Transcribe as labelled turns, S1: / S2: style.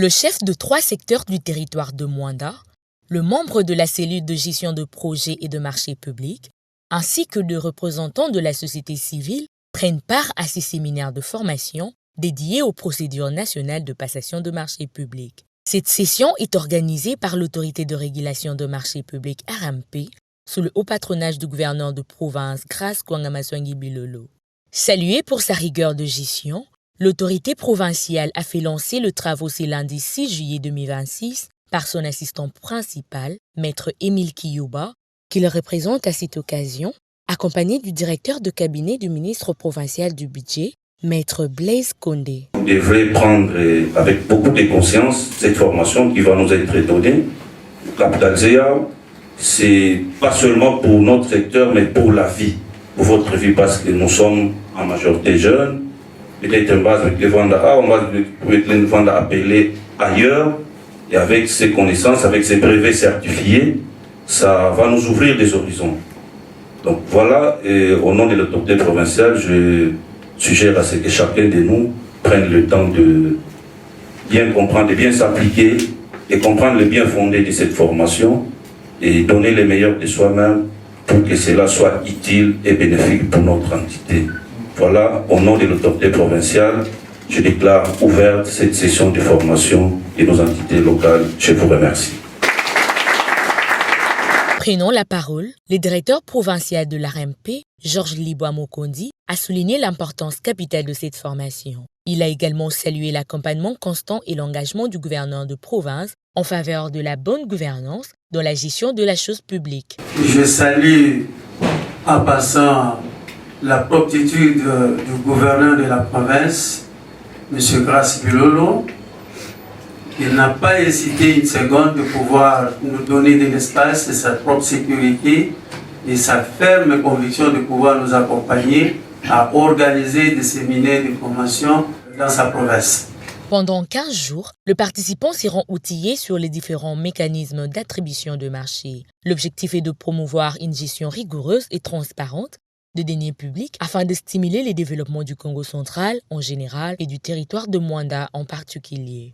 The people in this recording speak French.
S1: Le chef de 3 secteurs du territoire de Mwanda, le membre de la cellule de gestion de projets et de marchés publics, ainsi que de représentants de la société civile prennent part à ces séminaires de formation dédiés aux procédures nationales de passation de marchés publics. Cette session est organisée par l'autorité de régulation de marchés publics RMP sous le haut patronage du gouverneur de province Grace Kwangamaswangi Bilolo. Saluée pour sa rigueur de gestion, l'autorité provinciale a fait lancer le travaux ce lundi 6 juillet 2026 par son assistant principal, Maître Émile Kiyouba, qui le représente à cette occasion, accompagné du directeur de cabinet du ministre provincial du budget, Maître Blaise Condé.
S2: Vous devrez prendre avec beaucoup de conscience cette formation qui va nous être donnée. Capital Zéa, c'est pas seulement pour notre secteur, mais pour la vie, pour votre vie, parce que nous sommes en majorité jeunes. Peut-être en base avec les Vanda, on va les Vanda appeler ailleurs, et avec ces connaissances, avec ces brevets certifiés, ça va nous ouvrir des horizons. Donc voilà, et au nom de l'autorité provinciale, je suggère à ce que chacun de nous prenne le temps de bien comprendre, de bien s'appliquer et comprendre le bien fondé de cette formation et donner le meilleur de soi-même pour que cela soit utile et bénéfique pour notre entité. Voilà, au nom de l'autorité provinciale, je déclare ouverte cette session de formation de nos entités locales. Je vous remercie.
S1: Prenant la parole, le directeur provincial de l'RMP, Georges Liboa Mokondi, a souligné l'importance capitale de cette formation. Il a également salué l'accompagnement constant et l'engagement du gouverneur de province en faveur de la bonne gouvernance dans la gestion de la chose publique.
S3: Je salue en passant la promptitude du gouverneur de la province, M. Grace Bilolo. Il n'a pas hésité une seconde de pouvoir nous donner de l'espace et sa propre sécurité et sa ferme conviction de pouvoir nous accompagner à organiser des séminaires de formation dans sa province.
S1: Pendant 15 jours, le participant seront outillés sur les différents mécanismes d'attribution de marché. L'objectif est de promouvoir une gestion rigoureuse et transparente de deniers publics afin de stimuler le développement du Congo central en général et du territoire de Mwanda en particulier.